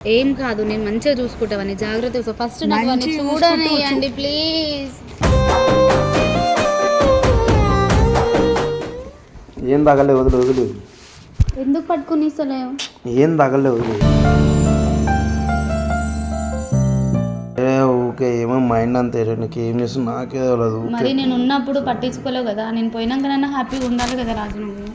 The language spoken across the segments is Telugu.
ఏం కాదు, నేను మంచిగా చూసుకుంటావని జాగ్రత్త. ఫస్ట్ నాకు అన్ని చూడనియండి ప్లీజ్. ఏం తగలే, వదిలే వదిలే. ఎందుకు పట్టుకుని ఇస్తలేవు? ఏం తగలే, వదిలే. ఓకే, ఏమో మైండ్ అంతే, నీకు ఏం చేస్తుంది నాకే తెలియదు. మరి నేను ఉన్నప్పుడు పట్టించుకోలేవు కదా, నేను పోయినాకనైనా హ్యాపీగా ఉండాలి కదా రాజు. నువ్వు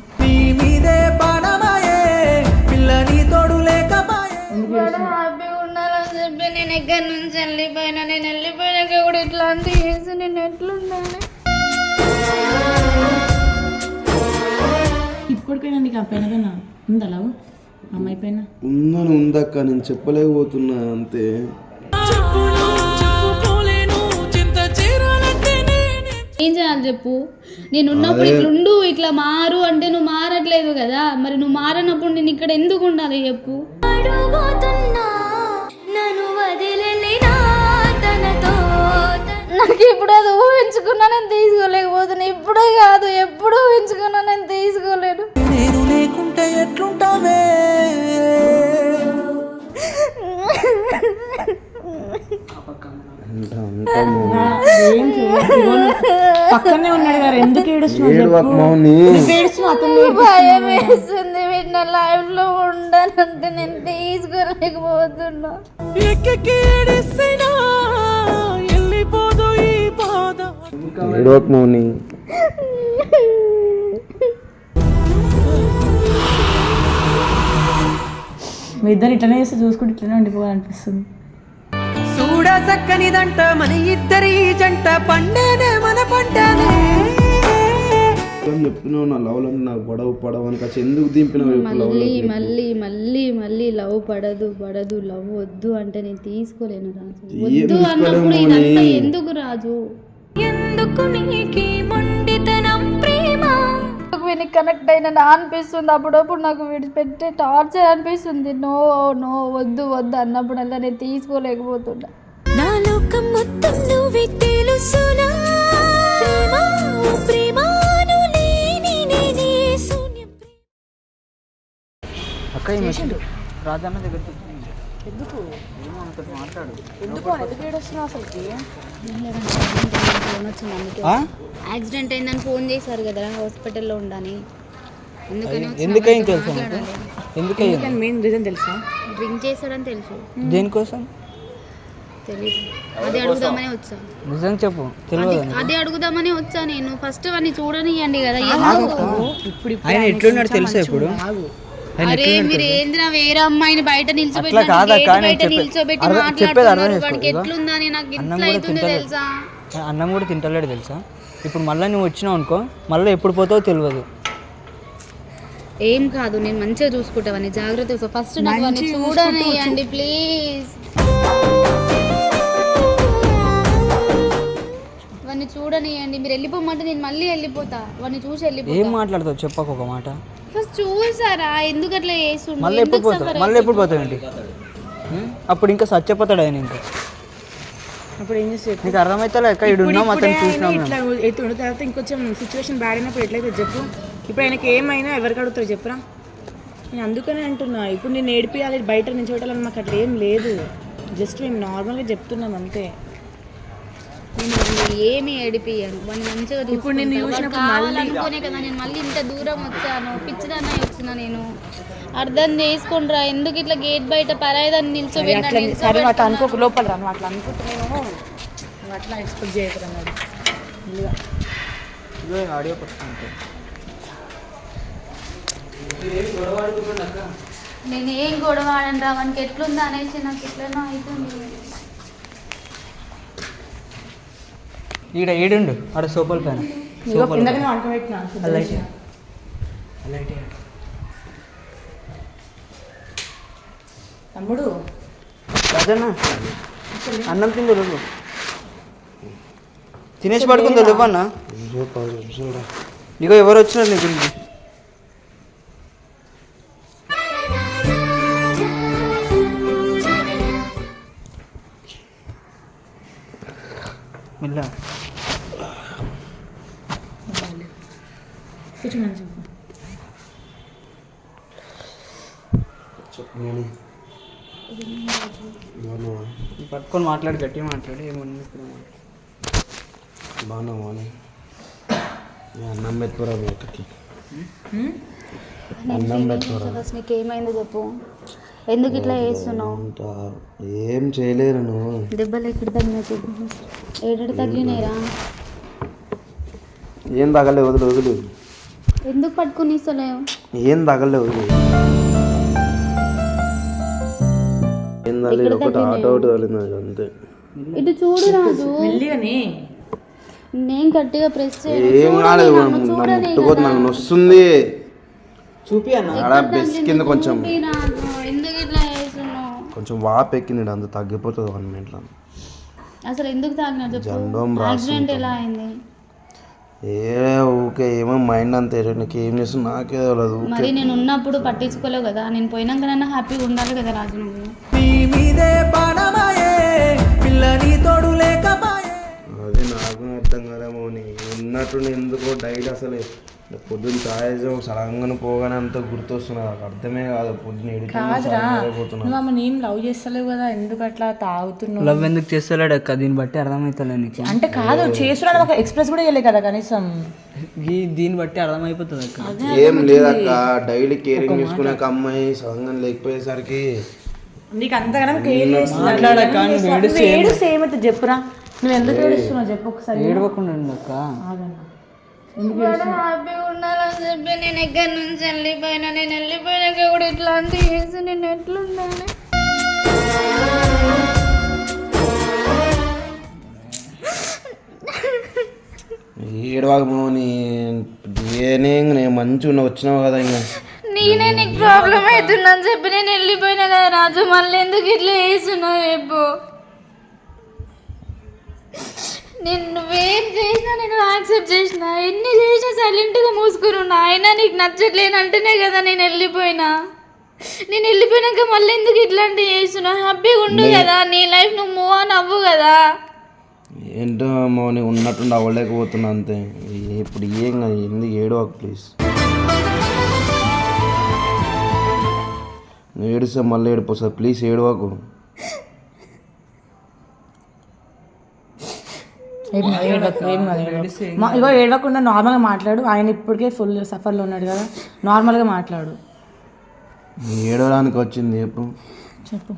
హ్యాపీగా ఉండాలని చెప్పి నేను ఎక్కడి నుంచి వెళ్ళిపోయినా, నేను వెళ్ళిపోయినాక కూడా ఇట్లాంటి చేసి నేను ఎట్లుండాలి? ఇప్పటికైనా నీకు ఆ పైన ఉందా లవ్ అమ్మాయి పైన? ఉందని ఉందక్క, నేను చెప్పలేకపోతున్నా అంతే. ఏం చేయాలి చెప్పు? నేను ఉన్నప్పుడు ఇట్లుండు, ఇట్లా మారు అంటే నువ్వు మారట్లేదు కదా, మరి నువ్వు మారనప్పుడు నేను ఇక్కడ ఎందుకు ఉండాలి చెప్పు? నాకు ఇప్పుడు అది ఊహించుకున్నా నేను తీసుకోలేకపోతున్నా. ఇప్పుడే కాదు, ఎప్పుడు ఊహించుకున్నా నేను తీసుకోలేను. నేను లేకుంటే ఎట్లుంటావే? పక్కనే ఉన్నాడు గారు, ఎందుకు భయం వేస్తుంది. వీటిన లైఫ్ లో ఉండాలంటే నేను తీసుకోలేకపోతున్నా. మీ ఇద్దరు ఇట్లనే చేస్తే చూసుకుంటే ఇట్లనే ఉండిపోవాలనిపిస్తుంది. చూడ చక్కనిదంట మన ఇద్దరి జంట, పండేనే మన పంటనే. చెప్పినావు నా లవ్ నాకు పడవు పడవని కాదు, ఎందుకు దింపినావు? మళ్ళీ మళ్ళీ మళ్ళీ మళ్ళీ లవ్ పడదు పడదు, లవ్ వద్దు అంటే నేను తీసుకోలేను రాజు. వద్దు అన్నప్పుడు ఇదంతా ఎందుకు రాజు? ఎందుకు నీకి మొండితనం ప్రేమ? వీనికి కనెక్ట్ అయినా అనిపిస్తుంది అప్పుడప్పుడు, నాకు విడిపెట్టే టార్చర్ అనిపిస్తుంది. నో నో వద్దు వద్దు అన్నప్పుడల్లా నేను తీసుకోలేకపోతున్నా. నా లోకం మొత్తం నువ్వే తెలుసునా, రాజన్న దగ్గరికి ఎందుకు మాట్లాడు. ఎందుకు ఏడుస్తున్నావు అసలుకి? యాక్సిడెంట్ అయిందని ఫోన్ చేశారు కదా, హాస్పిటల్లో ఉండని. ఎందుకని తెలుసా? మెయిన్ రీజన్ తెలుసా? డ్రింక్ చేశాడని తెలుసు. దేనికోసం తెలీదు, అదే అడుగుదామని వచ్చా. నిజం చెప్పు, తెలియదు. అదే అడుగుదామని వచ్చా నేను. ఫస్ట్ అవన్నీ చూడనియండి కదా. ఆయన ఎట్లున్నాడు తెలుసా ఇప్పుడు? అరే మీరు ఏంద్రా వేరే అమ్మాయిని బయట నిల్చోబెట్టి మాట్లాడుతున్నారు. వాడికి ఎట్లుందని నాకు ఇట్లా అవుతుంది తెలుసా? అన్నం కూడా తింటలేడు తెలుసా? ఇప్పుడు మళ్ళీ నువ్వు వచ్చినావు అనుకో, మళ్ళీ ఎప్పుడు పోతావో తెలియదు. ఏం కాదు, నేను మంచిగా చూసుకుంటావని జాగ్రత్త. ఫస్ట్ నాకు అన్ని చూడనియండి ప్లీజ్. వాడిని చూడనియండి. మీరు వెళ్ళిపోమంటే నేను మళ్ళీ వెళ్ళిపోతా. వాడిని చూసి వెళ్ళిపోతా. ఏం మాట్లాడతావు చెప్పక ఒక మాట. ఫస్ట్ చూసారా ఎందుకు అట్లా చేస్తుండు? మళ్ళీ ఎప్పుడు పోతావు ఏంటి? అప్పుడు ఇంకా సచ్చిపోతాడు ఆయన. ఇంకా అప్పుడు ఏం చేస్తే నీకు అర్థమవుతా ఎక్కడ ఇడున్నాం అతను చూసినాం. ఇట్లా ఎత్తుండు తర్వాత ఇంకొంచెం సిచ్యువేషన్ బ్యాడ్ అయినప్పుడు ఎట్లయితే చెప్పు. ఇప్పుడు ఆయనకి ఏమైనా ఎవరికి అడుగుతారు చెప్పురా? నేను అందుకనే అంటున్నా, ఇప్పుడు నేను ఏడిపియాలి బయట నుంచి చూడాలని మాకు అట్లా ఏం లేదు. జస్ట్ మేము నార్మల్గా చెప్తున్నాం అంతే. నేను ఏమి ఏడిపియ్యాను, వాడిని మంచిగా ఇప్పుడు నేను కావాలనుకునే కదా నేను మళ్ళీ ఇంత దూరం వచ్చాను. పిచ్చిదాన్ని వచ్చిన నేను. అర్థం చేసుకుంటారా? ఎందుకు ఇట్లా గేట్ బయట పరాయిదాన్ని నిల్చోబెట్టాను? అట్లా అనుకోకు, లోపల రా. నువ్వు అట్లా అనుకుంటే నేను అట్లా ఎక్స్పెక్ట్ చేయకున్నాడు. ఆడియో పట్టుకుంటే నేను ఏం గొడవ ఆడండి వానికి ఎట్లుంది అనేసి నాకు ఎట్లనో అవుతుంది. ఈడ ఏడుండు ఆడ సోపల పైన. తమ్ముడు రాజన్న అన్నం తిందు తినేసి పడుకుందో లేవన్నా? ఇగో ఎవరు వచ్చినారు నీ గురించి. మిల్లా చెప్పు. బాగున్నావా? పట్టుకొని మాట్లాడి గట్టిగా మాట్లాడి ఏమన్నా ఇప్పుడు బాగున్నావా? అన్నం పెట్టుకోరా మీ అక్కకి. అన్నం పెట్టుకోరా. అసలు నీకు ఏమైందో చెప్పు, ఎందుకు ఇట్లా చేస్తున్నావు? ఏం చేయలేరు నువ్వు. దెబ్బలు ఎక్కడ తగినాయి చెప్పు, ఏడు తగిలినాయిరా? ఏం తగలే, వదిలి వదిలి. ఎందుకు పట్టుకుని ఇస్తలేవు? ఏం తగలే, వదిలి. ఏం తగలేదు, ఒకటి ఆటో ఒకటి తగిలింది అంతే. ఇటు చూడు రాజు, మెల్లిగానే నేను గట్టిగా ప్రెస్ ఏం కాలేదు, ముట్టుకోదు, నాకు నొస్తుంది. చూపి అన్న. ఆడ బెస్ కింద కొంచెం ఎందుకు ఇట్లా చేస్తున్నావు? కొంచెం వాపు ఎక్కింది, అంత తగ్గిపోతుంది 1 మినిట్లో. అసలు ఎందుకు తాగినా చెప్పు, జండోం యాక్సిడెంట్ ఎలా అయింది? ఊకే ఏమో మైండ్ అంతే, నీకు ఏం చేస్తున్నా నాకే తెలియదు. మరి నేను ఉన్నప్పుడు పట్టించుకోలేవు కదా, నేను పోయినాకనైనా హ్యాపీగా ఉండాలి కదా రాజు నువ్వు. అది నాకు అర్థం కదేమో, ఉన్నట్టు ఎందుకో డైలీ అసలు పొద్దున్న తాగేసి సడన్గా పోగానే అంత గుర్తొస్తున్నది, నాకు అర్థమే కాదు. పొద్దున్న నువ్వు ఆమె ఏం లవ్ చేస్తలేవు కదా, ఎందుకు అట్లా తాగుతున్నావు? లవ్ ఎందుకు చేస్తలేడు అక్క, దీన్ని బట్టి అర్థమవుతలే నీకు. అంటే కాదు, చేస్తున్నాడు ఒక ఎక్స్ప్రెస్ కూడా చేయలేదు కదా కనీసం. దీన్ని బట్టి అర్థమైపోతుంది అక్క. ఏం లేదక్క, డైలీ కేరింగ్ తీసుకునే ఒక అమ్మాయి సడన్గా లేకపోయేసరికి నీకు అంతగానం కేర్ చేస్తుంది. ఏడుస్తే ఏమైతే చెప్పురా, నువ్వు ఎందుకు ఏడుస్తున్నావు చెప్పు ఒకసారి. ఏడవకుండా అక్క. హ్యాపీగా ఉండాలని చెప్పి నేను ఎక్కడి నుంచి వెళ్ళిపోయినా, నేను వెళ్ళిపోయినాక కూడా ఇట్లాంటి చేసి నేను ఎట్లుండాలి? ఏడవాగమో నేను మంచిగా వచ్చినావు కదా. ఇంకా నేనే నీకు ప్రాబ్లం అవుతుందని చెప్పి నేను వెళ్ళిపోయినా కదా రాజు, మళ్ళీ ఎందుకు ఇట్లా చేస్తున్నావు చెప్పు? నేను నువ్వేం చేసినా నేను యాక్సెప్ట్ చేసిన, ఎన్ని చేసినా సైలెంట్గా మూసుకుని ఉన్నా, అయినా నీకు నచ్చట్లేనంటేనే కదా నేను వెళ్ళిపోయినా. నేను వెళ్ళిపోయినాక మళ్ళీ ఎందుకు ఇట్లాంటివి చేస్తున్నావు? హ్యాపీగా ఉండు కదా, నీ లైఫ్ నువ్వు మూవ్ ఆన్ అవ్వు కదా. ఏంటో మౌని ఉన్నట్టుండి అవ్వలేకపోతున్నా అంతే. ఇప్పుడు ఏం కాదు, ఎందుకు ఏడవకు ప్లీజ్. నువ్వు ఏడిస్తే మళ్ళీ ఏడిపోతుంది, ప్లీజ్ ఏడవకు. ఇగో ఏడవకుండా నార్మల్గా మాట్లాడు, ఆయన ఇప్పటికే ఫుల్ సఫర్లో ఉన్నాడు కదా, నార్మల్గా మాట్లాడు. ఏడవడానికి వచ్చింది ఎప్పుడు చెప్పు,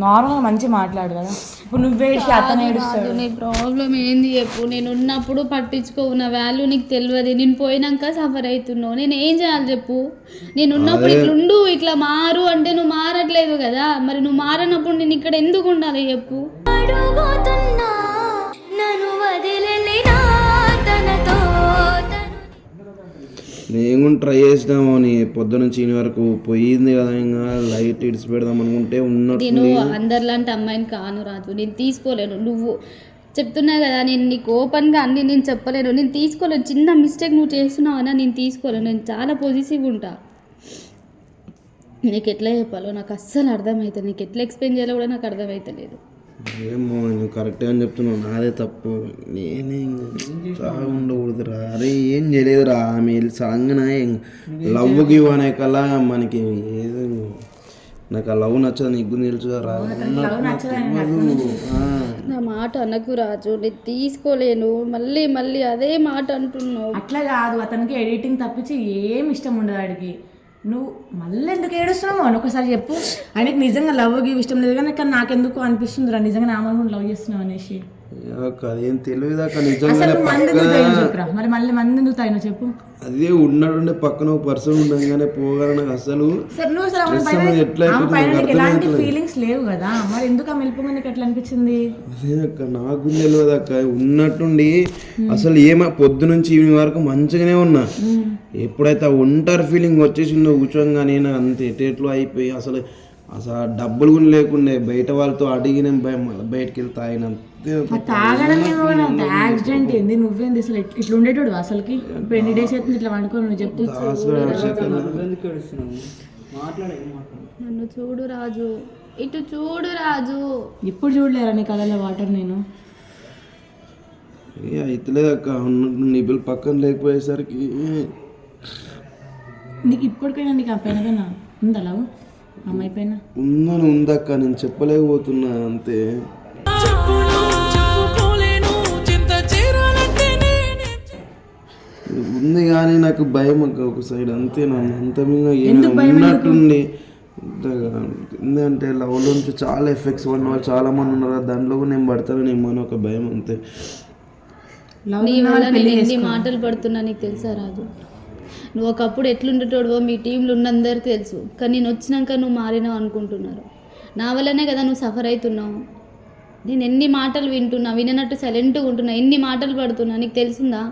నార్మల్గా మంచిగా మాట్లాడు కదా. ఇప్పుడు నువ్వే అతను ఏడుస్తాడు. నీ ప్రాబ్లం ఏంది చెప్పు? నేను ఉన్నప్పుడు పట్టించుకోవు, నా వాల్యూ నీకు తెలియదు. నేను పోయినాక సఫర్ అవుతున్నావు, నేను ఏం చేయాలి చెప్పు? నేను ఉన్నప్పుడు ఇట్లుండు, ఇట్లా మారు అంటే నువ్వు మారట్లేదు కదా, మరి నువ్వు మారనప్పుడు నేను ఇక్కడ ఎందుకు ఉండాలి చెప్పు? నేను ట్రై చేసినాము, నీ పొద్దున చీని వరకు పోయింది కదా, ఇంకా లైట్ ఇడిచి పెడదాం అనుకుంటే ఉన్నట్టు. నేను అందరిలాంటి అమ్మాయిని కాను రాజు, నేను తీసుకోలేను. నువ్వు చెప్తున్నా కదా, నేను నీకు ఓపెన్గా అన్ని నేను చెప్పలేను, నేను తీసుకోలేను. చిన్న మిస్టేక్ నువ్వు చేస్తున్నావు అన్నా నేను తీసుకోలేను, నేను చాలా పాజిటివ్గా ఉంటా. నీకు ఎట్లా చెప్పాలో నాకు అస్సలు అర్థమవుతుంది, నీకు ఎట్లా ఎక్స్ప్లెయిన్ చేయాలో కూడా నాకు అర్థమవుతలేదు. ఏమో నువ్వు కరెక్ట్గా అని చెప్తున్నావు, నాదే తప్పు. నేనే చాలా ఉండకూడదురా. అరే ఏం చేయలేదురా, ఆమె సడన్గానే లవ్ గివ్ అనే కల్లా మనకి ఏదో, నాకు ఆ లవ్ నచ్చదు, నీకు తెలుసు కదా. నా మాట అనకు రాజు, నేను తీసుకోలేను. మళ్ళీ మళ్ళీ అదే మాట అంటున్నావు. అట్లా కాదు, అతనికి ఎడిటింగ్ తప్పించి ఏం ఇష్టం ఉండదు వాడికి. నువ్వు మళ్ళీ ఎందుకు ఏడుస్తున్నావు అని ఒకసారి చెప్పు. ఆయనకి నిజంగా లవ్ గివ్ ఇష్టం లేదు కానీ నాకెందుకు అనిపిస్తుందిరా నిజంగా నామను లవ్ చేస్తున్నావు అనేసి. అదేం తెలియదాకా నిజంగా. మరి మళ్ళీ మంది ఎందుకు తాగినా చెప్పు. అదే ఉన్నాడుండే పక్కన ఒక పర్సన్ ఉండగానే పోగానే నాకు అసలు ఎలాంటి ఫీలింగ్స్ లేవు కదా, మరి ఎందుకు ఆ వెళ్ళిపోగా నీకు ఎట్లా అనిపించింది? అదే అక్క నాకు తెలియదు అక్క, ఉన్నట్టుండి అసలు పొద్దు నుంచి ఈవినింగ్ వరకు మంచిగానే ఉన్నా. ఎప్పుడైతే ఆ ఒంటరి ఫీలింగ్ వచ్చేసిందో కూర్చోగానే నాకు అంత ఎటెట్లో అయిపోయి అసలు డబ్బులు కూడా లేకుండే, బయట వాళ్ళతో అడిగిన బయటకి వెళ్తే ఆయన యాక్సిడెంట్ ఏంది, నువ్వేంది అసలు ఇట్లా ఉండేటోడు అసలుకి? ఇప్పుడు ఎన్ని డేస్ అవుతుంది ఇట్లా వండుకొని నువ్వు చెప్తే? నన్ను చూడు రాజు, ఇటు చూడు రాజు. ఇప్పుడు చూడలేరా నీ కళ్ళలో వాటర్? నేను అయితలేదు అక్క, నీ బిల్ పక్కన లేకపోయేసరికి. నీకు ఇప్పటికైనా నీకు ఆ పైన ఉందా లవ్? అమ్మాయి పైన ఉందక్క, నేను చెప్పలేకపోతున్నా అంతే. ఉంది కానీ నాకు భయం అక్క ఒక సైడ్, అంతే. నన్ను అంత మీద ఉన్నట్టుండి ఎందుకంటే లవ్లో నుంచి చాలా ఎఫెక్ట్స్ పడిన వాళ్ళు చాలా మంది ఉన్నారు, దాంట్లో కూడా నేను పడతానేమో అని ఒక భయం, అంతే. నీ వల్ల నేను ఎన్ని మాటలు పడుతున్నా నీకు తెలుసా రాజు? నువ్వు ఒకప్పుడు ఎట్లుండేటోడువో మీ టీంలో ఉన్నందరికీ తెలుసు, కానీ నేను వచ్చినాక నువ్వు మారినావు అనుకుంటున్నారు. నా వల్లనే కదా నువ్వు సఫర్ అవుతున్నావు. నేను ఎన్ని మాటలు వింటున్నా, విననట్టు సైలెంట్గా ఉంటున్నా, ఎన్ని మాటలు పడుతున్నా, నీకు తెలిసిందా?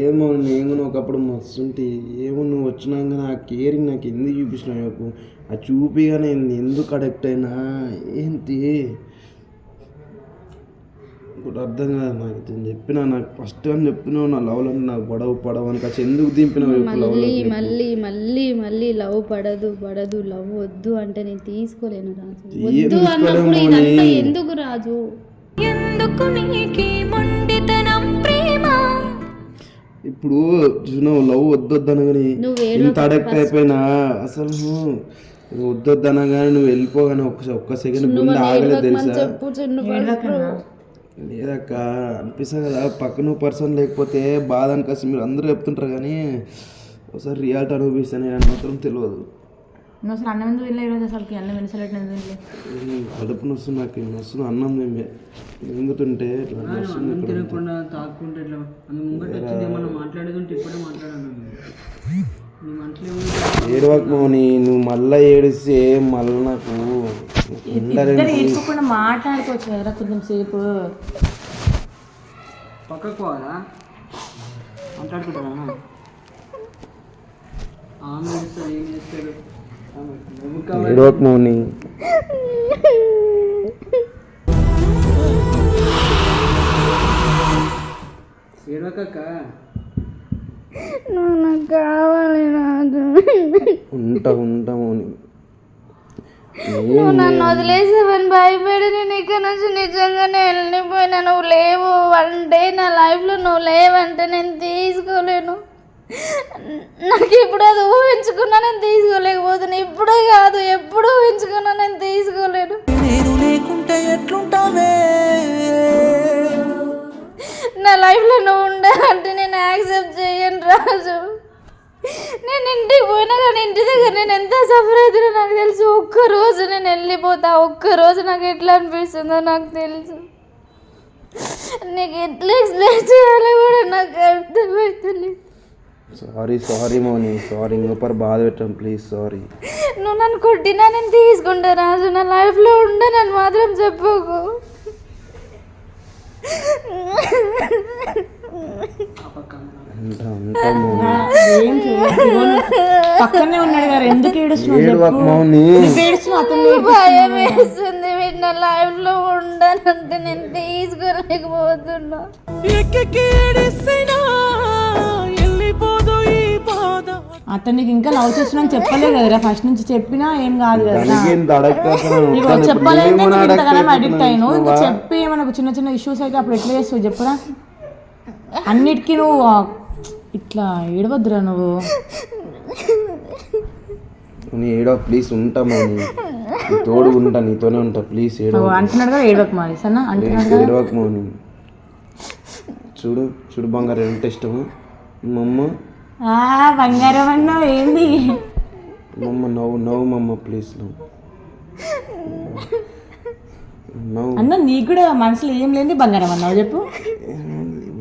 ఏమో నేను ఒకప్పుడు మస్తుంటే, ఏమో నువ్వు వచ్చినాక నా కేరింగ్ నాకు ఎందుకు చూపించినావు చెప్పు. ఆ చూపిగా నేను ఎందుకు అడక్ట్ అయినా ఏంటి ఇప్పుడు అర్థం కాదు నాకు. నేను చెప్పినా, నాకు ఫస్ట్ అని చెప్పినావు నా లవ్లో నాకు పడవు అని కాదు, ఎందుకు దింపినావు మళ్ళీ మళ్ళీ మళ్ళీ మళ్ళీ లవ్ పడదు లవ్ వద్దు అంటే నేను తీసుకోలేను రాజు. వద్దు అన్నప్పుడు ఇదంతా ఎందుకు రాజు? ఎందుకు నీకి మొండితనం ప్రేమ? ఇప్పుడు చూసినావు లవ్ వద్దొద్దనగాని ఇంత అడక్ట్ అయిపోయినా, అసలు వద్దొద్దనగానే నువ్వు వెళ్ళిపోగానే ఒక్క సెకండ్ గుండె ఆగలేదు తెలుసా? లేదక్క, అనిపిస్తుంది కదా పక్కన పర్సన్ లేకపోతే బాధ అనిపిస్తే మీరు అందరూ చెప్తుంటారు, కానీ ఒకసారి రియాలిటీ అనుభవిస్తాను నేను మాత్రం తెలియదు. నువ్వు అసలు అన్నం ఎందుకు వెళ్ళా ఈరోజు? అసలుకి అన్నం వెనసలేట్ కడుపు నొస్తుంది నాకు, నొస్తుంది అన్నం మేమే ఎందుకుంటే ఏడవకు మౌని, నువ్వు మళ్ళీ ఏడిస్తే మళ్ళీ నాకు ఏడ్చుకోకుండా మాట్లాడుకోవచ్చు కదా కొంచెం సేపు. పక్కకు పోవాలా మాట్లాడుకుంటారా? ఆమె ఏం చేస్తాడు? ఏడవకు మౌని. ఏడవకక్క, నాకు కావాలి రాజు. ఉంటా మౌని. నువ్వు నన్ను వదిలేసావని భయపడి నేను ఇక్కడ నుంచి నిజంగానే వెళ్ళిపోయినా. నువ్వు లేవు అంటే నా లైఫ్లో నువ్వు లేవంటే నేను తీసుకోలేను. నాకు ఇప్పుడు అది ఊహించుకున్నా నేను తీసుకోలేకపోతున్నా. ఇప్పుడే కాదు ఎప్పుడు ఊహించుకున్నా నేను తీసుకోలేను. నేను లేకుంటే ఎట్లుంటావే? నా లైఫ్లో నువ్వు ఉండాలంటే నేను యాక్సెప్ట్ చేయను రాజు. నేను ఇంటికి పోయినా కానీ ఇంటి దగ్గర నేను ఎంత సఫర్ అవుతున్నా నాకు తెలుసు. ఒక్కరోజు నేను వెళ్ళిపోతా, ఒక్కరోజు నాకు ఎట్లా అనిపిస్తుందో నాకు తెలుసు. నీకు ఎట్లా ఎక్స్ప్లెయిన్ చేయాలో కూడా నాకు అర్థమవుతుంది. సారీ మౌని, సారీ. ఇంకొకరు బాధ పెట్టాను ప్లీజ్, సారీ. నువ్వు నన్ను కొట్టినా నేను తీసుకుంటా రాజు. నా లైఫ్లో ఉండనని మాత్రం చెప్పకు. పక్కనే ఉన్నాడు గారు, ఎందుకు భయం వేస్తుంది. వీటి నా లైఫ్లో ఉండనంటే నేను తీసుకోలేకపోతున్నా. అతను నీకు ఇంకా లవ్ చేస్తున్నా చెప్పలే కదరా ఫస్ట్ నుంచి. చెప్పినా ఏం కాదు కదా, చెప్పలేదు ఇంతకాలం అడిక్ట్ అయిను. ఇంకా చెప్పి మనకు చిన్న చిన్న ఇష్యూస్ అయితే అప్పుడు ఎట్లా చేస్తావు చెప్పురా? అన్నిటికీ నువ్వు ఇట్లా ఏడవద్దురా నువ్వు. ఏడవ ప్లీజ్, ఉంటా మౌని, తోడు ఉంటా, నీతోనే ఉంటా ప్లీజ్. అంటున్నాడు కదా ఏడవకు మరి సన్నా, అంటున్నాడు ఏడవకు మౌని. చూడు బంగారం ఎంత ఇష్టము మమ్మ. బంగారం అన్నావు ఏంది? మమ్మ నవ్వు మమ్మ ప్లీజ్ నవ్వు. అన్న నీకు కూడా మనసులో ఏం లేని బంగారం అన్నావు చెప్పు.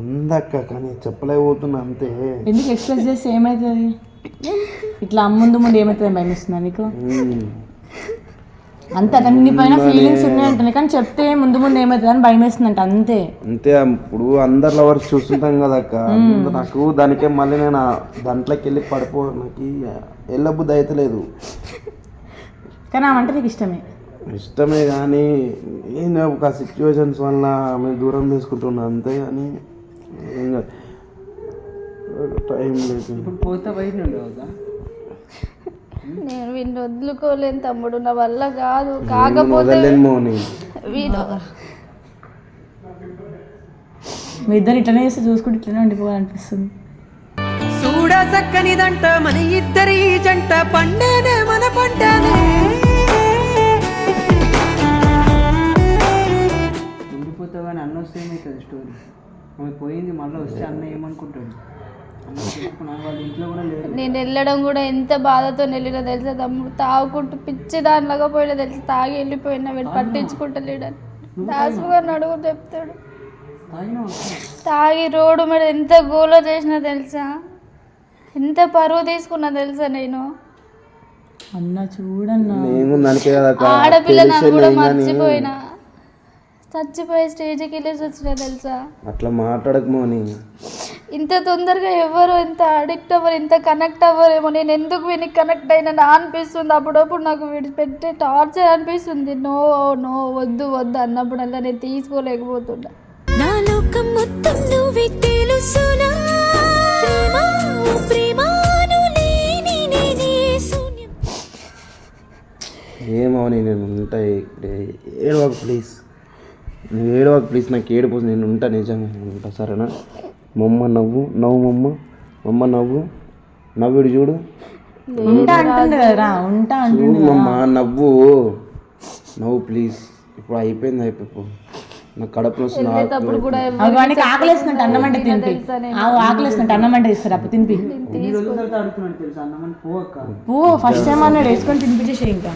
ఉందక్క, కానీ చెప్పలేకపోతున్నా అంతే. ఎందుకు ఎక్స్ప్రెస్ చేస్తే ఏమవుతుంది? ఇట్లా ముందు ఏమవుతుంది భయం ఇస్తుందా నీకు? అంతే, అతను నీ పైన ఫీలింగ్స్ ఉన్నాయి అంటున్నాయి, కానీ చెప్తే ముందు ఏమవుతుంది అని భయం వేస్తుందంట అంతే. ఇప్పుడు అందరు లవర్స్ చూస్తుంటాం కదా అక్క, నాకు దానికే మళ్ళీ నేను దాంట్లోకి వెళ్ళి నాకు వెళ్ళబుద్ధి అయితే లేదు. కానీ ఆమె నీకు ఇష్టమే కానీ నేను ఒక సిచ్యువేషన్స్ వల్ల ఆమె దూరం తీసుకుంటున్నా అంతే. కానీ ఏం కాదు, టైం లేదు. పోతే బయట నేను వీడిని వదులుకోలేను తమ్ముడు, నా వల్ల కాదు. కాకపోతే మీ ఇద్దరు ఇట్లనే చేస్తే చూసుకుంటే ఇట్లనే ఉండిపోవాలనిపిస్తుంది. కూడా చక్కనిదంట మన ఇద్దరి జంట పండేనే మన పంటనే ఉండిపోతావు కానీ అన్న వస్తే ఏమవుతుంది స్టోరీ ఆమె పోయింది మళ్ళీ వస్తే అన్న ఏమనుకుంటాడు అన్న చెప్పుకున్నాను వాళ్ళ ఇంట్లో కూడా లేదు నేను వెళ్ళడం కూడా ఎంత బాధతో వెళ్ళినా తెలుసా తమ్ముడు, తాగుకుంటూ పిచ్చి దానిలాగా పోయినా తెలుసా, తాగి వెళ్ళిపోయినా వీడు పట్టించుకుంటలేడని దాసు గారిని అడుగు చెప్తాడు. తాగి రోడ్డు మీద ఎంత గోలో చేసినా తెలుసా, ఎంత పరువు తీసుకున్నా తెలుసా నేను. అన్న చూడన్నా నేను దానికే కదా ఆడపిల్ల నన్ను కూడా మర్చిపోయినా, చచ్చిపోయే స్టేజ్కి వెళ్ళేసి వచ్చినా తెలుసా. అట్లా మాట్లాడకమోని. ఇంత తొందరగా ఎవరు ఇంత అడిక్ట్ అవ్వరు, ఇంత కనెక్ట్ అవ్వరేమో. నేను ఎందుకు వీనికి కనెక్ట్ అయినా అనిపిస్తుంది అప్పుడప్పుడు, నాకు వీడి పెట్టే టార్చర్ అనిపిస్తుంది. నో నో వద్దు వద్దు అన్నప్పుడల్లా నేను తీసుకోలేకపోతున్నా. నా లోకం మొత్తం నువ్వే తెలుసునా, ప్రేమాను లేని నేనే శూన్యం. ఏమవని నేను ఉంటా ఇక్కడే. ఏడవకు ప్లీజ్, నువ్వు ఏడవకు ప్లీజ్. నాకు ఏడిపోతుంది, నేను ఉంటా, నిజంగా ఉంటా సరేనా. మమ్మ నవ్వు నవ్వు, మమ్మ నవ్వు నవ్వుడు చూడు, ఉంటా అంటుంది కదరా, ఉంటా చూడు మమ్మ నవ్వు ప్లీజ్. ఇప్పుడు అయిపోయింది, అయిపో నాకు కడుపులో వెళ్ళేటప్పుడు కూడా వానికి ఆకలేస్తుంటే అన్నమంటే తినిపి, ఆకలేస్తుంటే అన్నమంటే ఇస్తారు అప్పుడు తినిపి. ఎన్ని రోజుల తర్వాత అడుగుతున్నాను తెలుసా అన్నమని పోవక్క ఫస్ట్ టైం అన్నాడు వేసుకొని తినిపించేసి ఇంకా